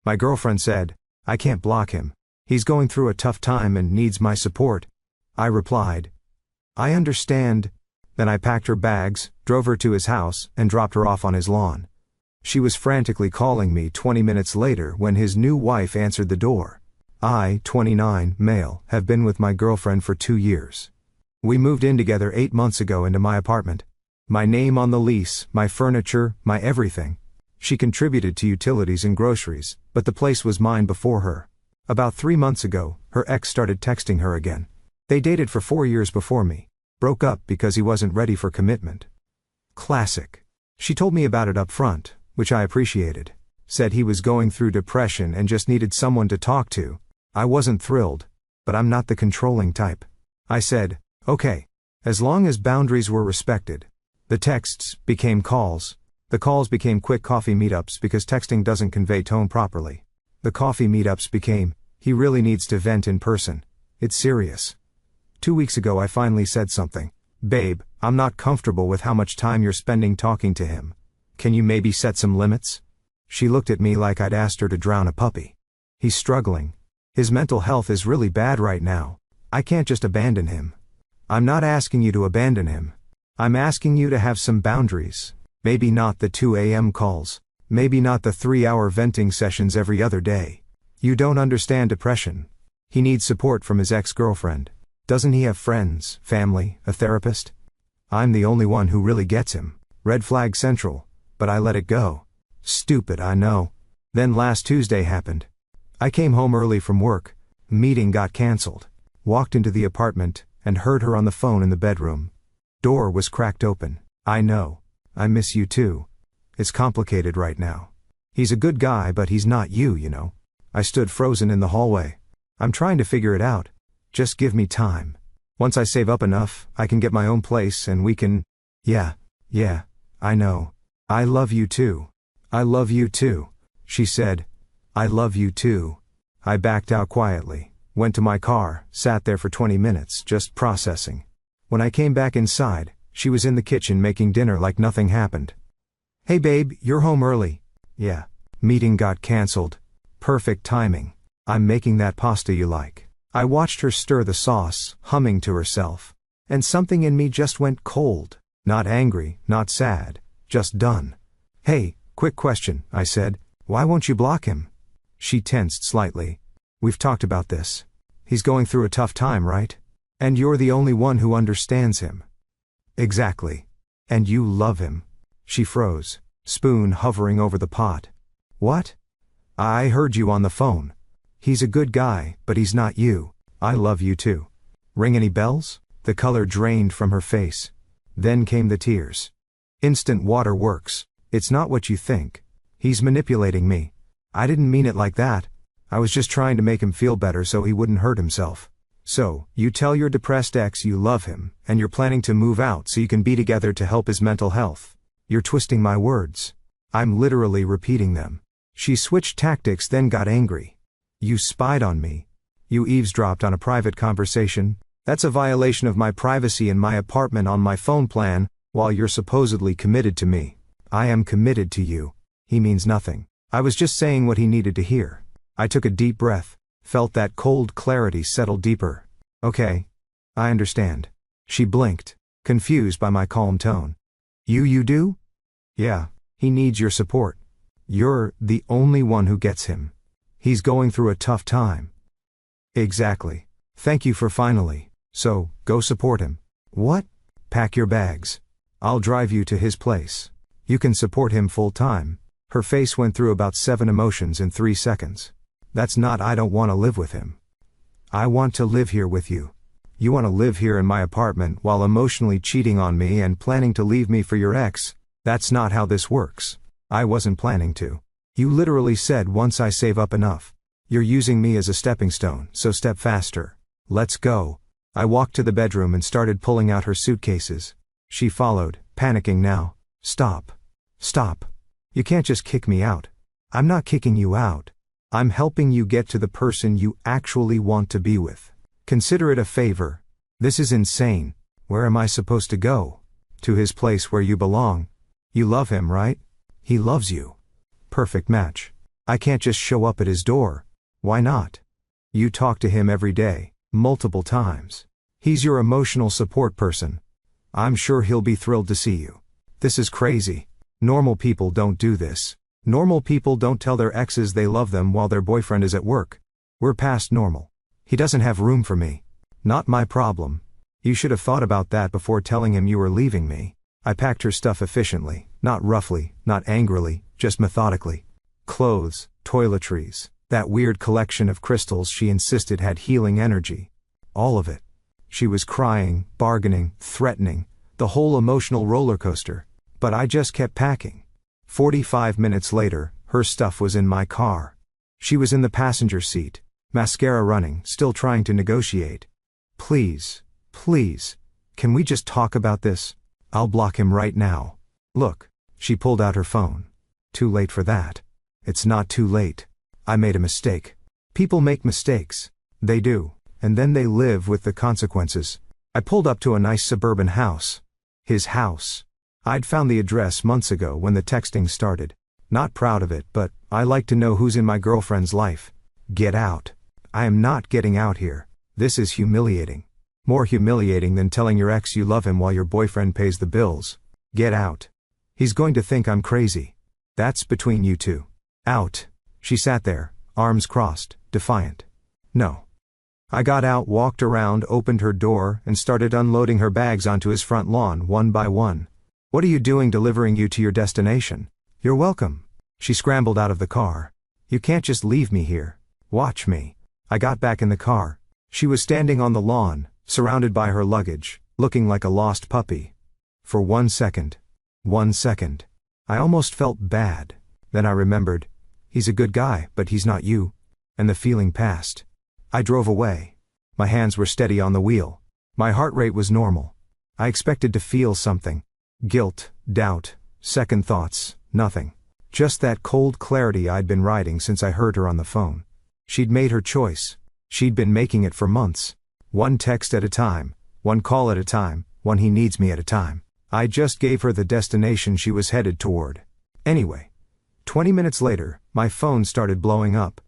My girlfriend said, "I can't block him. He's going through a tough time and needs my support." I replied, "I understand." Then I packed her bags, drove her to his house, and dropped her off on his lawn. She was frantically calling me 20 minutes later when his new wife answered the door. I, 29, male, have been with my girlfriend for 2 years. We moved in together 8 months ago into my apartment. My name on the lease, my furniture, my everything. She contributed to utilities and groceries, but the place was mine before her. About 3 months ago, her ex started texting her again. They dated for 4 years before me. Broke up because he wasn't ready for commitment. Classic. She told me about it up front, which I appreciated. Said he was going through depression and just needed someone to talk to. I wasn't thrilled, but I'm not the controlling type. I said, okay, as long as boundaries were respected. The texts became calls. The calls became quick coffee meetups because texting doesn't convey tone properly. The coffee meetups became, he really needs to vent in person. It's serious. 2 weeks ago I finally said something. Babe, I'm not comfortable with how much time you're spending talking to him. Can you maybe set some limits? She looked at me like I'd asked her to drown a puppy. He's struggling. His mental health is really bad right now. I can't just abandon him. I'm not asking you to abandon him. I'm asking you to have some boundaries. Maybe not the 2 a.m. calls. Maybe not the 3-hour venting sessions every other day. You don't understand depression. He needs support from his ex-girlfriend. Doesn't he have friends, family, a therapist? I'm the only one who really gets him. Red flag central, but I let it go. Stupid, I know. Then last Tuesday happened. I came home early from work. Meeting got cancelled. Walked into the apartment and heard her on the phone in the bedroom. Door was cracked open. I know. I miss you too. It's complicated right now. He's a good guy, but he's not you, you know. I stood frozen in the hallway. I'm trying to figure it out. Just give me time. Once I save up enough, I can get my own place and we can... Yeah, I know. I love you too. I love you too. She said, I love you too. I backed out quietly, went to my car, sat there for 20 minutes, just processing. When I came back inside, she was in the kitchen making dinner like nothing happened. Hey babe, you're home early. Yeah. Meeting got cancelled. Perfect timing. I'm making that pasta you like. I watched her stir the sauce, humming to herself. And something in me just went cold. Not angry, not sad, just done. Hey, quick question, I said. Why won't you block him? She tensed slightly. We've talked about this. He's going through a tough time, right? And you're the only one who understands him. Exactly. And you love him. She froze, spoon hovering over the pot. What? I heard you on the phone. He's a good guy, but he's not you. I love you too. Ring any bells? The color drained from her face. Then came the tears. Instant water works. It's not what you think. He's manipulating me. I didn't mean it like that. I was just trying to make him feel better so he wouldn't hurt himself. So, you tell your depressed ex you love him, and you're planning to move out so you can be together to help his mental health. You're twisting my words. I'm literally repeating them. She switched tactics, then got angry. You spied on me. You eavesdropped on a private conversation. That's a violation of my privacy in my apartment on my phone plan, while you're supposedly committed to me. I am committed to you. He means nothing. I was just saying what he needed to hear. I took a deep breath, felt that cold clarity settle deeper. Okay. I understand. She blinked, confused by my calm tone. You do? Yeah, he needs your support. You're the only one who gets him. He's going through a tough time. Exactly. Thank you for finally. So, go support him. What? Pack your bags. I'll drive you to his place. You can support him full time. Her face went through about 7 emotions in 3 seconds. That's not I don't want to live with him. I want to live here with you. You want to live here in my apartment while emotionally cheating on me and planning to leave me for your ex. That's not how this works. I wasn't planning to. You literally said once I save up enough. You're using me as a stepping stone, so step faster. Let's go. I walked to the bedroom and started pulling out her suitcases. She followed, panicking now. Stop. Stop. You can't just kick me out. I'm not kicking you out. I'm helping you get to the person you actually want to be with. Consider it a favor. This is insane. Where am I supposed to go? To his place where you belong. You love him, right? He loves you. Perfect match. I can't just show up at his door. Why not? You talk to him every day, multiple times. He's your emotional support person. I'm sure he'll be thrilled to see you. This is crazy. Normal people don't do this. Normal people don't tell their exes they love them while their boyfriend is at work. We're past normal. He doesn't have room for me. Not my problem. You should have thought about that before telling him you were leaving me. I packed her stuff efficiently, not roughly, not angrily, just methodically. Clothes, toiletries, that weird collection of crystals she insisted had healing energy. All of it. She was crying, bargaining, threatening, the whole emotional roller coaster. But I just kept packing. 45 minutes later, her stuff was in my car. She was in the passenger seat, mascara running, still trying to negotiate. Please, can we just talk about this? I'll block him right now. Look, she pulled out her phone. Too late for that. It's not too late. I made a mistake. People make mistakes. They do, and then they live with the consequences. I pulled up to a nice suburban house. His house. I'd found the address months ago when the texting started. Not proud of it, but I like to know who's in my girlfriend's life. Get out. I am not getting out here. This is humiliating. More humiliating than telling your ex you love him while your boyfriend pays the bills. Get out. He's going to think I'm crazy. That's between you two. Out. She sat there, arms crossed, defiant. No. I got out, walked around, opened her door, and started unloading her bags onto his front lawn one by one. What are you doing delivering you to your destination? You're welcome. She scrambled out of the car. You can't just leave me here. Watch me. I got back in the car. She was standing on the lawn, surrounded by her luggage, looking like a lost puppy. For 1 second. 1 second. I almost felt bad. Then I remembered. He's a good guy, but he's not you. And the feeling passed. I drove away. My hands were steady on the wheel. My heart rate was normal. I expected to feel something. Guilt, doubt, second thoughts, nothing. Just that cold clarity I'd been riding since I heard her on the phone. She'd made her choice. She'd been making it for months. One text at a time, one call at a time, one he needs me at a time. I just gave her the destination she was headed toward. Anyway. 20 minutes later, my phone started blowing up.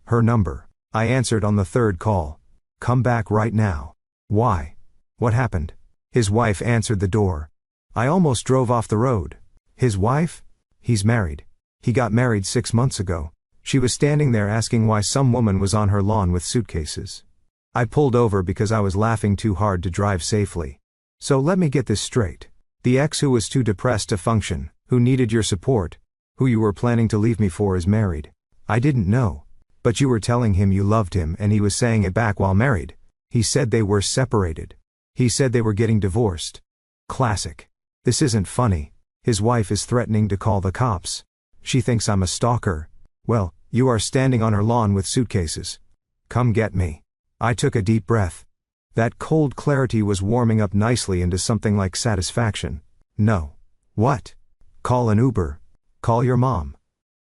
Her number. I answered on the third call. Come back right now. Why? What happened? His wife answered the door. I almost drove off the road. His wife? He's married. He got married 6 months ago. She was standing there asking why some woman was on her lawn with suitcases. I pulled over because I was laughing too hard to drive safely. So let me get this straight. The ex who was too depressed to function, who needed your support, who you were planning to leave me for is married. I didn't know. But you were telling him you loved him and he was saying it back while married. He said they were separated. He said they were getting divorced. Classic. This isn't funny. His wife is threatening to call the cops. She thinks I'm a stalker. Well, you are standing on her lawn with suitcases. Come get me. I took a deep breath. That cold clarity was warming up nicely into something like satisfaction. No. What? Call an Uber. Call your mom.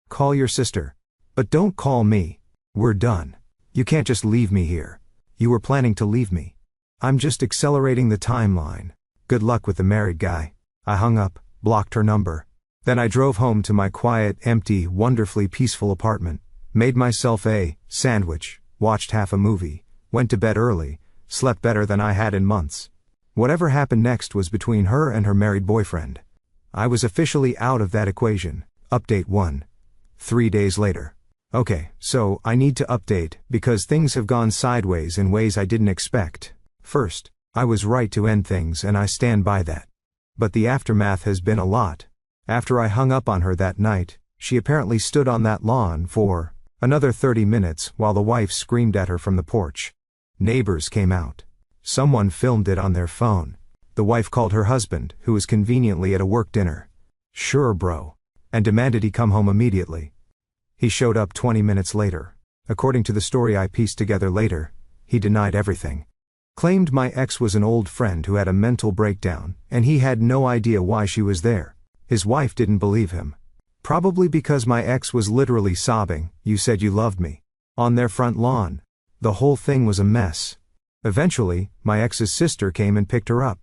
Call your sister. But don't call me. We're done. You can't just leave me here. You were planning to leave me. I'm just accelerating the timeline. Good luck with the married guy. I hung up, blocked her number. Then I drove home to my quiet, empty, wonderfully peaceful apartment, made myself a sandwich, watched half a movie, went to bed early, slept better than I had in months. Whatever happened next was between her and her married boyfriend. I was officially out of that equation. Update 1. 3 days later. Okay, so I need to update because things have gone sideways in ways I didn't expect. First, I was right to end things and I stand by that. But the aftermath has been a lot. After I hung up on her that night, she apparently stood on that lawn for another 30 minutes while the wife screamed at her from the porch. Neighbors came out. Someone filmed it on their phone. The wife called her husband, who was conveniently at a work dinner. Sure bro. And demanded he come home immediately. He showed up 20 minutes later. According to the story I pieced together later, he denied everything. Claimed my ex was an old friend who had a mental breakdown, and he had no idea why she was there. His wife didn't believe him. Probably because my ex was literally sobbing, "You said you loved me," on their front lawn. The whole thing was a mess. Eventually, my ex's sister came and picked her up.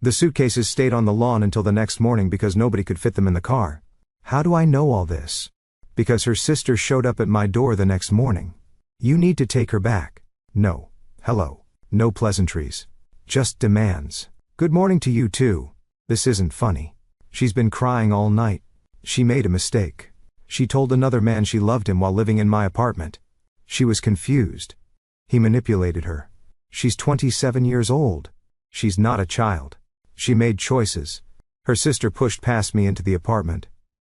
The suitcases stayed on the lawn until the next morning because nobody could fit them in the car. How do I know all this? Because her sister showed up at my door the next morning. You need to take her back. No. Hello. No pleasantries. Just demands. Good morning to you too. This isn't funny. She's been crying all night. She made a mistake. She told another man she loved him while living in my apartment. She was confused. He manipulated her. She's 27 years old. She's not a child. She made choices. Her sister pushed past me into the apartment.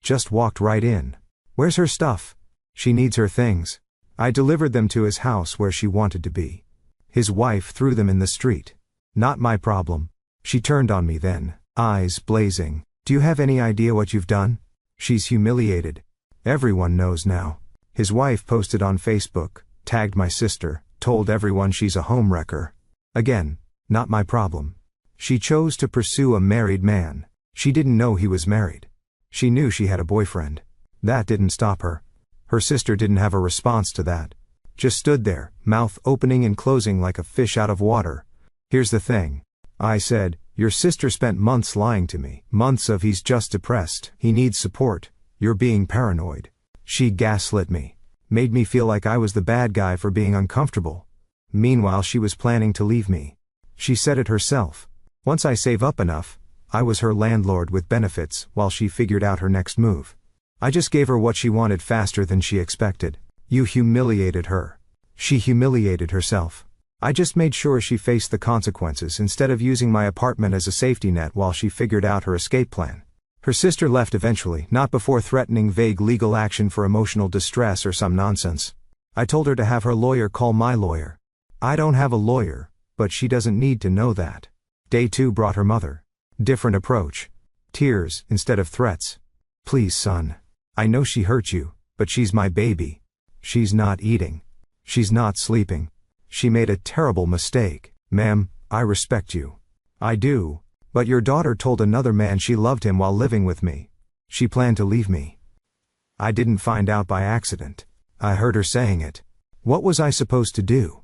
Just walked right in. Where's her stuff? She needs her things. I delivered them to his house where she wanted to be. His wife threw them in the street. Not my problem. She turned on me then, eyes blazing. Do you have any idea what you've done? She's humiliated. Everyone knows now. His wife posted on Facebook, tagged my sister, told everyone she's a homewrecker. Again, not my problem. She chose to pursue a married man. She didn't know he was married. She knew she had a boyfriend. That didn't stop her. Her sister didn't have a response to that. Just stood there, mouth opening and closing like a fish out of water. Here's the thing. I said, your sister spent months lying to me. Months of he's just depressed, he needs support, you're being paranoid. She gaslit me. Made me feel like I was the bad guy for being uncomfortable. Meanwhile she was planning to leave me. She said it herself. Once I save up enough, I was her landlord with benefits while she figured out her next move. I just gave her what she wanted faster than she expected. You humiliated her. She humiliated herself. I just made sure she faced the consequences instead of using my apartment as a safety net while she figured out her escape plan. Her sister left eventually, not before threatening vague legal action for emotional distress or some nonsense. I told her to have her lawyer call my lawyer. I don't have a lawyer, but she doesn't need to know that. Day 2 brought her mother. Different approach. Tears instead of threats. Please son. I know she hurt you, but she's my baby. She's not eating. She's not sleeping. She made a terrible mistake. Ma'am, I respect you. I do. But your daughter told another man she loved him while living with me. She planned to leave me. I didn't find out by accident. I heard her saying it. What was I supposed to do?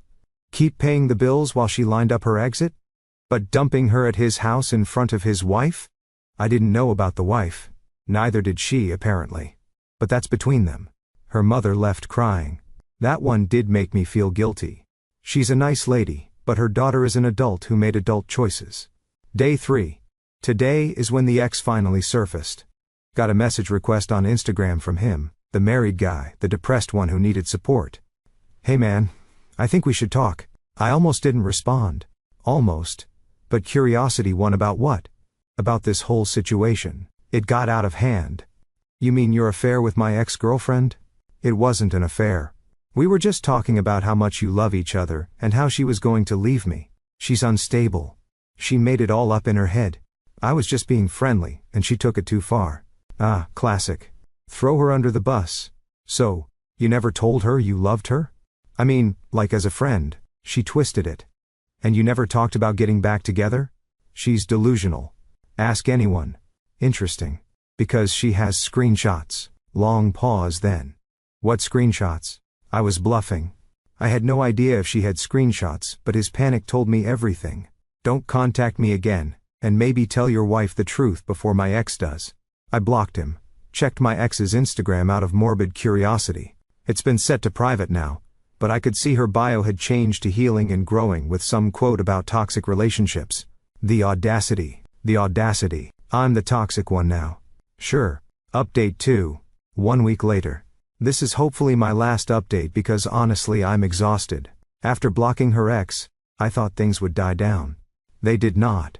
Keep paying the bills while she lined up her exit? But dumping her at his house in front of his wife? I didn't know about the wife. Neither did she, apparently. But that's between them. Her mother left crying. That one did make me feel guilty. She's a nice lady, but her daughter is an adult who made adult choices. Day 3. Today is when the ex finally surfaced. Got a message request on Instagram from him, the married guy, the depressed one who needed support. Hey man, I think we should talk. I almost didn't respond. Almost. But curiosity won about what? About this whole situation. It got out of hand. You mean your affair with my ex-girlfriend? It wasn't an affair. We were just talking about how much you love each other and how she was going to leave me. She's unstable. She made it all up in her head. I was just being friendly, and she took it too far. Ah, classic. Throw her under the bus. So, you never told her you loved her? I mean, like as a friend. She twisted it. And you never talked about getting back together? She's delusional. Ask anyone. Interesting. Because she has screenshots. Long pause then. What screenshots? I was bluffing. I had no idea if she had screenshots, but his panic told me everything. Don't contact me again, and maybe tell your wife the truth before my ex does. I blocked him. Checked my ex's Instagram out of morbid curiosity. It's been set to private now, but I could see her bio had changed to healing and growing with some quote about toxic relationships. The audacity. The audacity. I'm the toxic one now. Sure. Update 2. 1 week later. This is hopefully my last update because honestly I'm exhausted. After blocking her ex, I thought things would die down. They did not.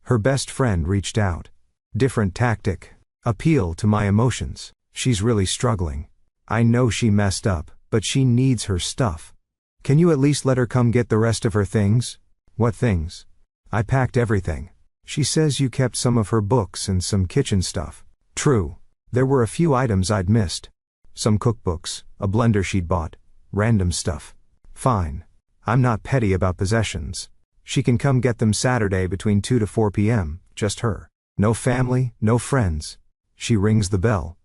Her best friend reached out. Different tactic. Appeal to my emotions. She's really struggling. I know she messed up, but she needs her stuff. Can you at least let her come get the rest of her things? What things? I packed everything. She says you kept some of her books and some kitchen stuff. True. There were a few items I'd missed. Some cookbooks, a blender she'd bought, random stuff. Fine. I'm not petty about possessions. She can come get them Saturday between 2 to 4 p.m., just her. No family, no friends. She rings the bell.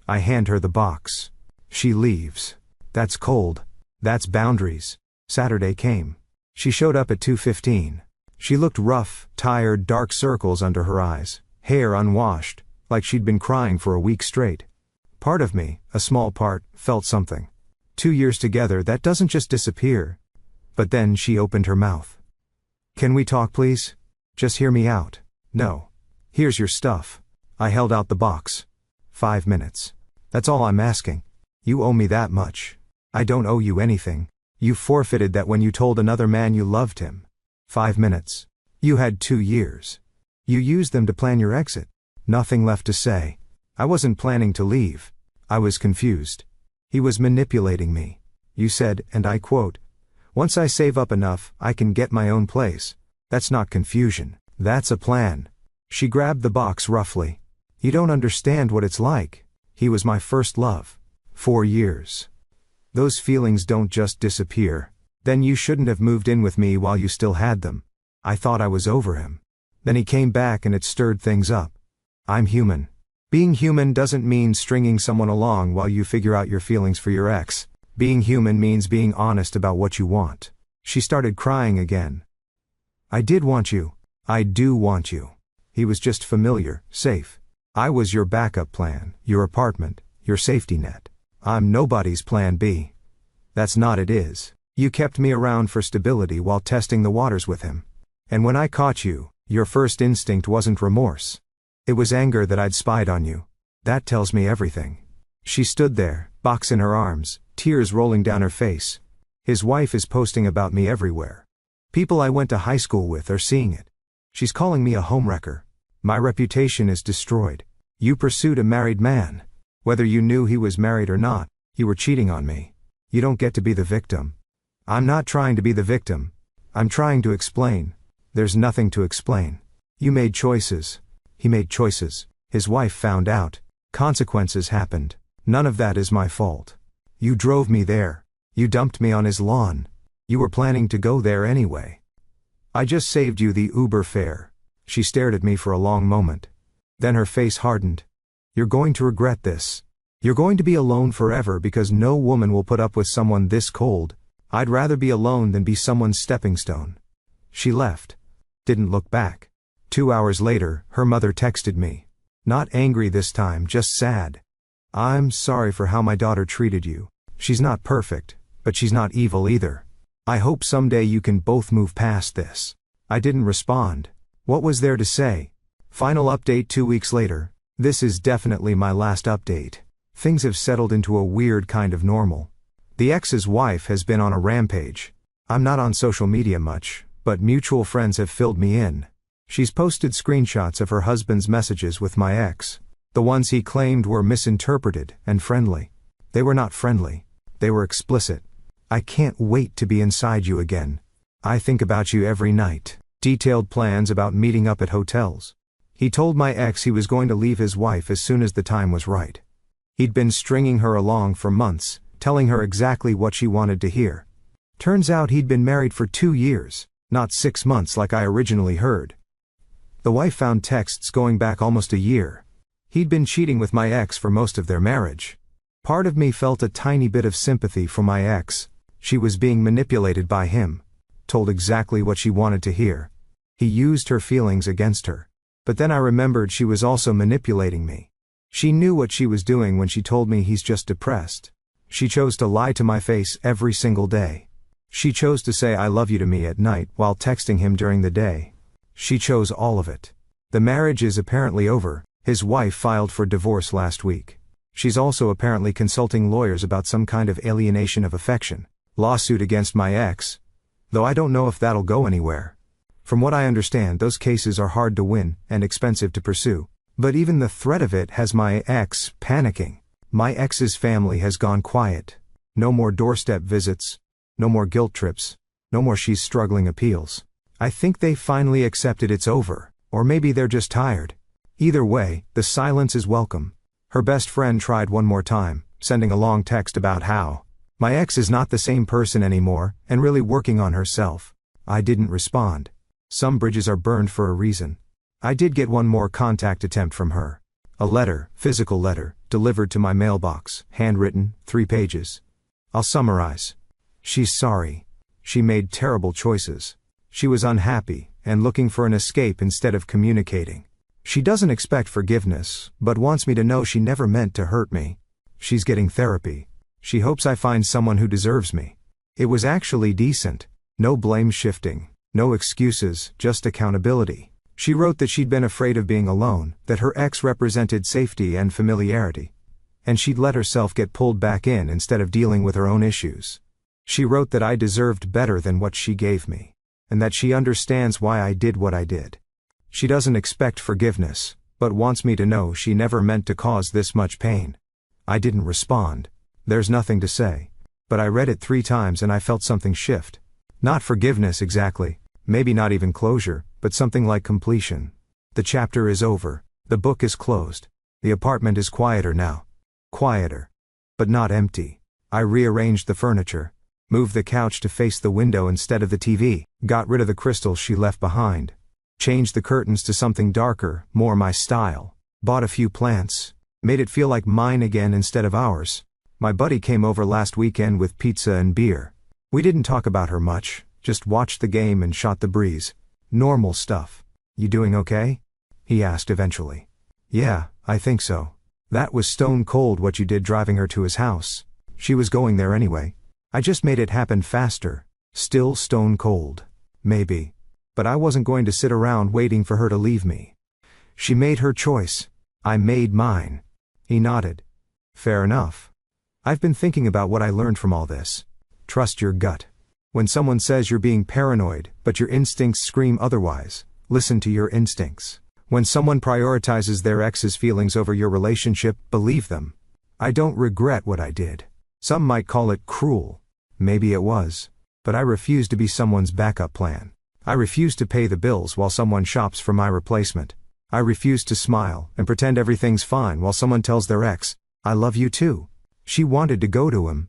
I hand her the box. She leaves. That's cold. That's boundaries. Saturday came. She showed up at 2:15. She looked rough, tired, dark circles under her eyes, hair unwashed, like she'd been crying for a week straight. Part of me, a small part, felt something. 2 years together, that doesn't just disappear. But then she opened her mouth. Can we talk, please? Just hear me out. No. Here's your stuff. I held out the box. 5 minutes. That's all I'm asking. You owe me that much. I don't owe you anything. You forfeited that when you told another man you loved him. 5 minutes. You had 2 years. You used them to plan your exit. Nothing left to say. I wasn't planning to leave. I was confused. He was manipulating me. You said, and I quote, "Once I save up enough, I can get my own place." That's not confusion. That's a plan. She grabbed the box roughly. You don't understand what it's like. He was my first love. 4 years. Those feelings don't just disappear. Then you shouldn't have moved in with me while you still had them. I thought I was over him. Then he came back and it stirred things up. I'm human. Being human doesn't mean stringing someone along while you figure out your feelings for your ex. Being human means being honest about what you want. She started crying again. I did want you. I do want you. He was just familiar, safe. I was your backup plan, your apartment, your safety net. I'm nobody's plan B. That's not it is. You kept me around for stability while testing the waters with him. And when I caught you, your first instinct wasn't remorse. It was anger that I'd spied on you. That tells me everything. She stood there, box in her arms, tears rolling down her face. His wife is posting about me everywhere. People I went to high school with are seeing it. She's calling me a homewrecker. My reputation is destroyed. You pursued a married man. Whether you knew he was married or not, you were cheating on me. You don't get to be the victim. I'm not trying to be the victim. I'm trying to explain. There's nothing to explain. You made choices. He made choices. His wife found out. Consequences happened. None of that is my fault. You drove me there. You dumped me on his lawn. You were planning to go there anyway. I just saved you the Uber fare. She stared at me for a long moment. Then her face hardened. You're going to regret this. You're going to be alone forever because no woman will put up with someone this cold. I'd rather be alone than be someone's stepping stone. She left. Didn't look back. 2 hours later, her mother texted me. Not angry this time, just sad. I'm sorry for how my daughter treated you. She's not perfect, but she's not evil either. I hope someday you can both move past this. I didn't respond. What was there to say? Final update 2 weeks later. This is definitely my last update. Things have settled into a weird kind of normal. The ex's wife has been on a rampage. I'm not on social media much, but mutual friends have filled me in. She's posted screenshots of her husband's messages with my ex. The ones he claimed were misinterpreted and friendly. They were not friendly. They were explicit. I can't wait to be inside you again. I think about you every night. Detailed plans about meeting up at hotels. He told my ex he was going to leave his wife as soon as the time was right. He'd been stringing her along for months, telling her exactly what she wanted to hear. Turns out he'd been married for 2 years, not 6 months like I originally heard. The wife found texts going back almost a year. He'd been cheating with my ex for most of their marriage. Part of me felt a tiny bit of sympathy for my ex. She was being manipulated by him. Told exactly what she wanted to hear. He used her feelings against her. But then I remembered she was also manipulating me. She knew what she was doing when she told me he's just depressed. She chose to lie to my face every single day. She chose to say I love you to me at night while texting him during the day. She chose all of it. The marriage is apparently over. His wife filed for divorce last week. She's also apparently consulting lawyers about some kind of alienation of affection lawsuit against my ex, though I don't know if that'll go anywhere. From what I understand, those cases are hard to win and expensive to pursue. But even the threat of it has my ex panicking. My ex's family has gone quiet. No more doorstep visits. No more guilt trips. No more she's struggling appeals. I think they finally accepted it's over. Or maybe they're just tired. Either way, the silence is welcome. Her best friend tried one more time, sending a long text about how my ex is not the same person anymore and really working on herself. I didn't respond. Some bridges are burned for a reason. I did get one more contact attempt from her. A letter, physical letter, delivered to my mailbox, handwritten, 3 pages. I'll summarize. She's sorry. She made terrible choices. She was unhappy and looking for an escape instead of communicating. She doesn't expect forgiveness, but wants me to know she never meant to hurt me. She's getting therapy. She hopes I find someone who deserves me. It was actually decent. No blame shifting. No excuses, just accountability. She wrote that she'd been afraid of being alone, that her ex represented safety and familiarity, and she'd let herself get pulled back in instead of dealing with her own issues. She wrote that I deserved better than what she gave me, and that she understands why I did what I did. She doesn't expect forgiveness, but wants me to know she never meant to cause this much pain. I didn't respond. There's nothing to say. But I read it 3 times and I felt something shift. Not forgiveness exactly, maybe not even closure, but something like completion. The chapter is over. The book is closed. The apartment is quieter now. Quieter. But not empty. I rearranged the furniture. Moved the couch to face the window instead of the TV. Got rid of the crystals she left behind. Changed the curtains to something darker, more my style. Bought a few plants. Made it feel like mine again instead of ours. My buddy came over last weekend with pizza and beer. We didn't talk about her much, just watched the game and shot the breeze. Normal stuff. You doing okay? He asked eventually. Yeah, I think so. That was stone cold what you did driving her to his house. She was going there anyway. I just made it happen faster. Still stone cold. Maybe. But I wasn't going to sit around waiting for her to leave me. She made her choice. I made mine. He nodded. Fair enough. I've been thinking about what I learned from all this. Trust your gut. When someone says you're being paranoid, but your instincts scream otherwise, listen to your instincts. When someone prioritizes their ex's feelings over your relationship, believe them. I don't regret what I did. Some might call it cruel. Maybe it was. But I refuse to be someone's backup plan. I refuse to pay the bills while someone shops for my replacement. I refuse to smile and pretend everything's fine while someone tells their ex, I love you too. She wanted to go to him.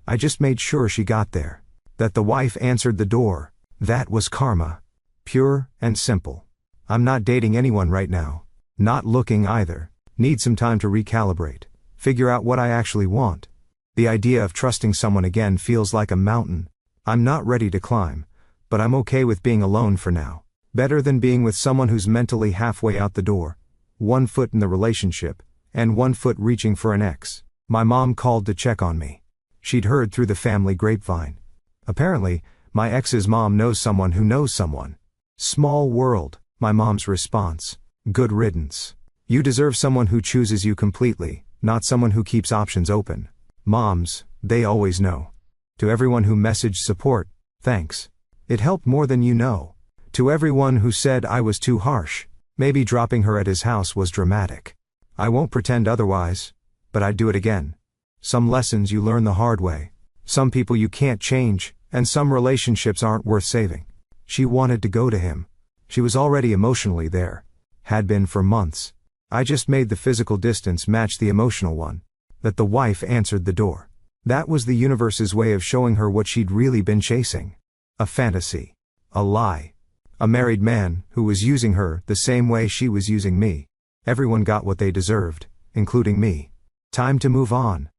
I just made sure she got there. That the wife answered the door. That was karma. Pure and simple. I'm not dating anyone right now. Not looking either. Need some time to recalibrate. Figure out what I actually want. The idea of trusting someone again feels like a mountain. I'm not ready to climb, but I'm okay with being alone for now. Better than being with someone who's mentally halfway out the door. 1 foot in the relationship, and 1 foot reaching for an ex. My mom called to check on me. She'd heard through the family grapevine. Apparently, my ex's mom knows someone who knows someone. Small world, my mom's response. Good riddance. You deserve someone who chooses you completely, not someone who keeps options open. Moms, they always know. To everyone who messaged support, thanks. It helped more than you know. To everyone who said I was too harsh, maybe dropping her at his house was dramatic. I won't pretend otherwise, but I'd do it again. Some lessons you learn the hard way. Some people you can't change, and some relationships aren't worth saving. She wanted to go to him. She was already emotionally there. Had been for months. I just made the physical distance match the emotional one. That the wife answered the door. That was the universe's way of showing her what she'd really been chasing. A fantasy. A lie. A married man who was using her the same way she was using me. Everyone got what they deserved, including me. Time to move on.